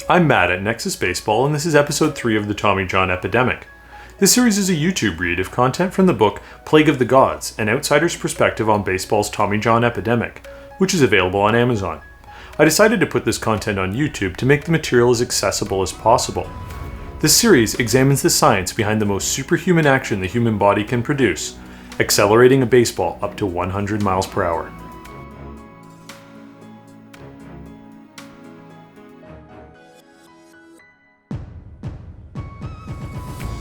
I'm Matt at Nexus Baseball, and this is episode 3 of the Tommy John Epidemic. This series is a YouTube read of content from the book Plague of the Gods, an outsider's perspective on baseball's Tommy John Epidemic, which is available on Amazon. I decided to put this content on YouTube to make the material as accessible as possible. This series examines the science behind the most superhuman action the human body can produce, accelerating a baseball up to 100 miles per hour.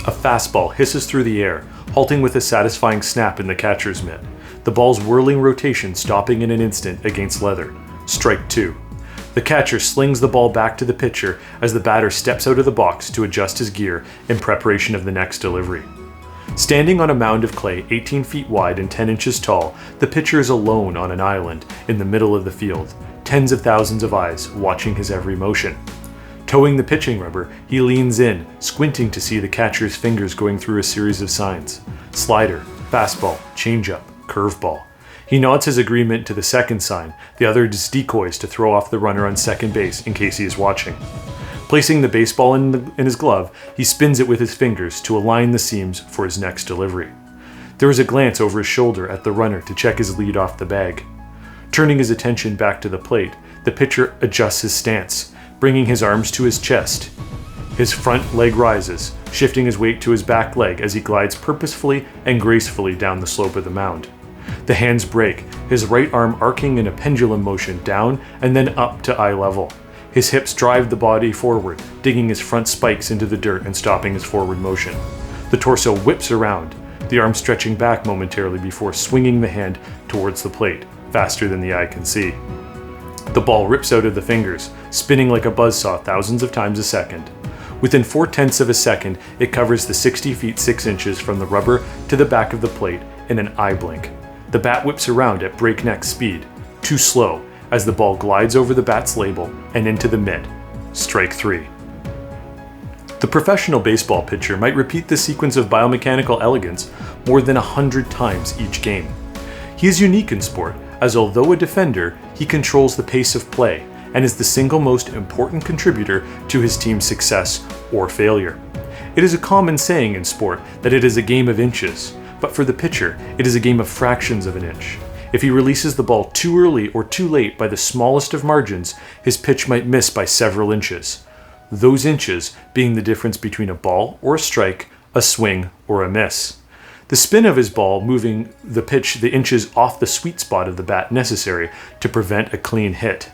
A fastball hisses through the air, halting with a satisfying snap in the catcher's mitt. The ball's whirling rotation stopping in an instant against leather. Strike 2. The catcher slings the ball back to the pitcher as the batter steps out of the box to adjust his gear in preparation of the next delivery. Standing on a mound of clay 18 feet wide and 10 inches tall, the pitcher is alone on an island in the middle of the field, tens of thousands of eyes watching his every motion. Towing the pitching rubber, he leans in, squinting to see the catcher's fingers going through a series of signs. Slider, fastball, changeup, curveball. He nods his agreement to the second sign, the other is decoys to throw off the runner on second base in case he is watching. Placing the baseball in his glove, he spins it with his fingers to align the seams for his next delivery. There is a glance over his shoulder at the runner to check his lead off the bag. Turning his attention back to the plate, the pitcher adjusts his stance, bringing his arms to his chest. His front leg rises, shifting his weight to his back leg as he glides purposefully and gracefully down the slope of the mound. The hands break, his right arm arcing in a pendulum motion down and then up to eye level. His hips drive the body forward, digging his front spikes into the dirt and stopping his forward motion. The torso whips around, the arm stretching back momentarily before swinging the hand towards the plate, faster than the eye can see. The ball rips out of the fingers, spinning like a buzzsaw thousands of times a second. Within 4/10 of a second, it covers the 60 feet 6 inches from the rubber to the back of the plate in an eye blink. The bat whips around at breakneck speed, too slow, as the ball glides over the bat's label and into the mitt. Strike 3. The professional baseball pitcher might repeat this sequence of biomechanical elegance more than 100 times each game. He is unique in sport, as although a defender, he controls the pace of play and is the single most important contributor to his team's success or failure. It is a common saying in sport that it is a game of inches, but for the pitcher, it is a game of fractions of an inch. If he releases the ball too early or too late by the smallest of margins, his pitch might miss by several inches. Those inches being the difference between a ball or a strike, a swing or a miss. The spin of his ball moving the pitch the inches off the sweet spot of the bat necessary to prevent a clean hit.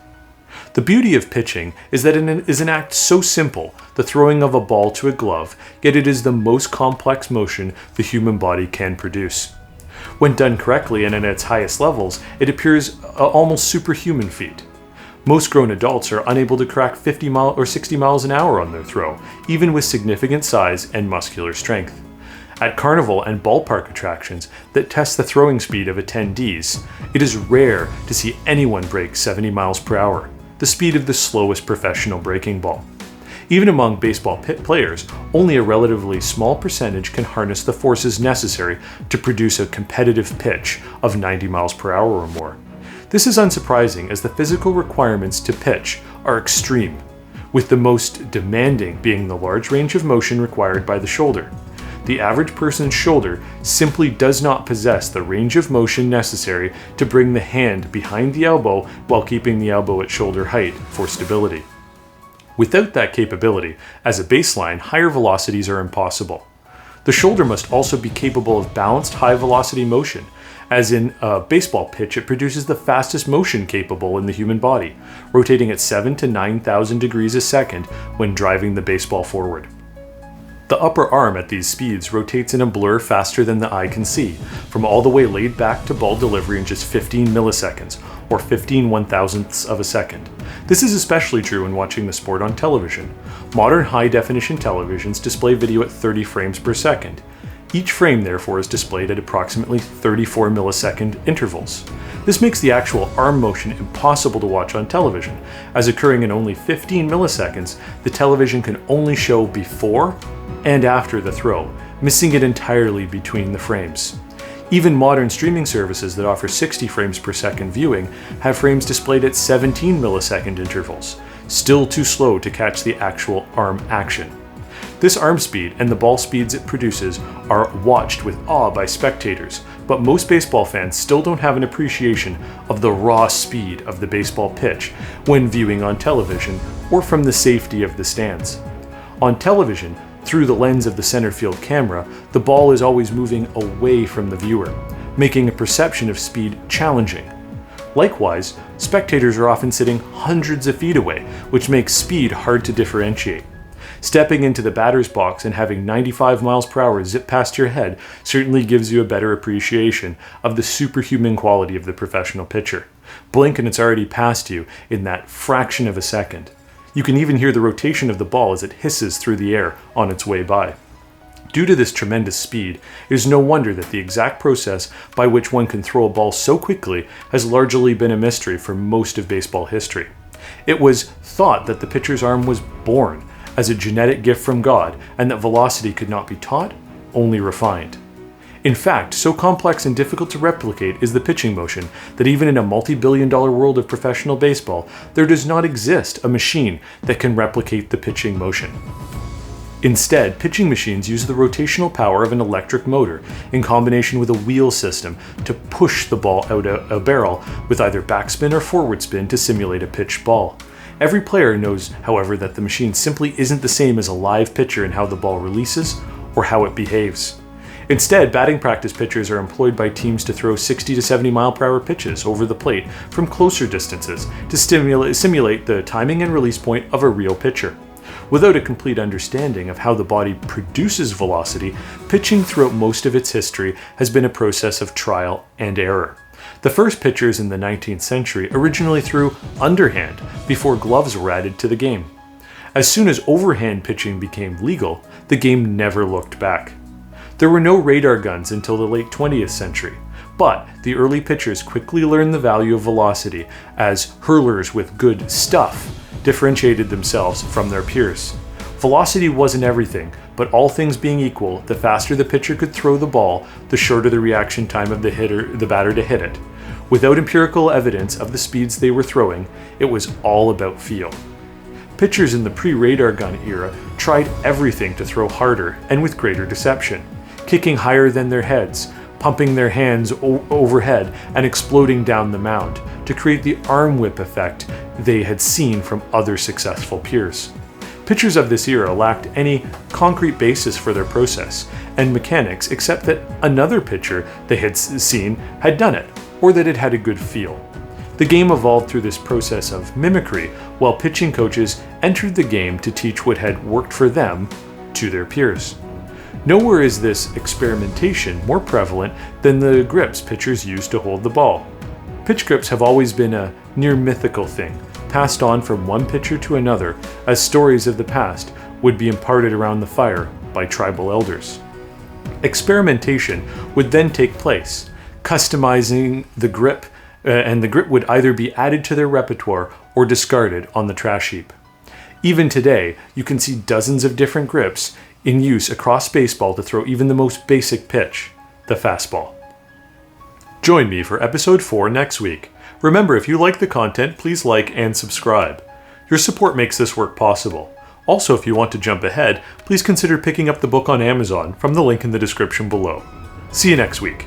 The beauty of pitching is that it is an act so simple, the throwing of a ball to a glove, yet it is the most complex motion the human body can produce. When done correctly and at its highest levels, it appears an almost superhuman feat. Most grown adults are unable to crack 50 or 60 miles an hour on their throw, even with significant size and muscular strength. At carnival and ballpark attractions that test the throwing speed of attendees, it is rare to see anyone break 70 miles per hour, the speed of the slowest professional breaking ball. Even among baseball players, only a relatively small percentage can harness the forces necessary to produce a competitive pitch of 90 miles per hour or more. This is unsurprising as the physical requirements to pitch are extreme, with the most demanding being the large range of motion required by the shoulder. The average person's shoulder simply does not possess the range of motion necessary to bring the hand behind the elbow while keeping the elbow at shoulder height for stability. Without that capability, as a baseline, higher velocities are impossible. The shoulder must also be capable of balanced high-velocity motion, as in a baseball pitch it produces the fastest motion capable in the human body, rotating at 7,000 to 9,000 degrees a second when driving the baseball forward. The upper arm at these speeds rotates in a blur faster than the eye can see, from all the way laid back to ball delivery in just 15 milliseconds, or 15 one-thousandths of a second. This is especially true when watching the sport on television. Modern high-definition televisions display video at 30 frames per second. Each frame, therefore, is displayed at approximately 34 millisecond intervals. This makes the actual arm motion impossible to watch on television, as occurring in only 15 milliseconds, the television can only show before and after the throw, missing it entirely between the frames. Even modern streaming services that offer 60 frames per second viewing have frames displayed at 17 millisecond intervals. still too slow to catch the actual arm action. This arm speed and the ball speeds it produces are watched with awe by spectators, but most baseball fans still don't have an appreciation of the raw speed of the baseball pitch when viewing on television or from the safety of the stands. On television, through the lens of the center field camera, the ball is always moving away from the viewer, making a perception of speed challenging. Likewise, spectators are often sitting hundreds of feet away, which makes speed hard to differentiate. Stepping into the batter's box and having 95 miles per hour zip past your head certainly gives you a better appreciation of the superhuman quality of the professional pitcher. Blink and it's already past you in that fraction of a second. You can even hear the rotation of the ball as it hisses through the air on its way by. Due to this tremendous speed, it is no wonder that the exact process by which one can throw a ball so quickly has largely been a mystery for most of baseball history. It was thought that the pitcher's arm was born as a genetic gift from God, and that velocity could not be taught, only refined. In fact, so complex and difficult to replicate is the pitching motion that even in a multi-billion-dollar world of professional baseball, there does not exist a machine that can replicate the pitching motion. Instead, pitching machines use the rotational power of an electric motor in combination with a wheel system to push the ball out a barrel with either backspin or forward spin to simulate a pitched ball. Every player knows, however, that the machine simply isn't the same as a live pitcher in how the ball releases or how it behaves. Instead, batting practice pitchers are employed by teams to throw 60 to 70 mile per hour pitches over the plate from closer distances to simulate the timing and release point of a real pitcher. Without a complete understanding of how the body produces velocity, pitching throughout most of its history has been a process of trial and error. The first pitchers in the 19th century originally threw underhand before gloves were added to the game. As soon as overhand pitching became legal, the game never looked back. There were no radar guns until the late 20th century, but the early pitchers quickly learned the value of velocity as hurlers with good stuff differentiated themselves from their peers. Velocity wasn't everything, but all things being equal, the faster the pitcher could throw the ball, the shorter the reaction time of the batter to hit it. Without empirical evidence of the speeds they were throwing, it was all about feel. Pitchers in the pre-radar gun era tried everything to throw harder and with greater deception, kicking higher than their heads, pumping their hands overhead and exploding down the mound to create the arm whip effect they had seen from other successful peers. Pitchers of this era lacked any concrete basis for their process and mechanics except that another pitcher they had seen had done it, or that it had a good feel. The game evolved through this process of mimicry, while pitching coaches entered the game to teach what had worked for them to their peers. Nowhere is this experimentation more prevalent than the grips pitchers use to hold the ball. Pitch grips have always been a near mythical thing, passed on from one pitcher to another as stories of the past would be imparted around the fire by tribal elders. Experimentation would then take place, customizing the grip, and the grip would either be added to their repertoire or discarded on the trash heap. Even today, you can see dozens of different grips in use across baseball to throw even the most basic pitch, the fastball. Join me for episode 4 next week. Remember, if you like the content, please like and subscribe. Your support makes this work possible. Also, if you want to jump ahead, please consider picking up the book on Amazon from the link in the description below. See you next week.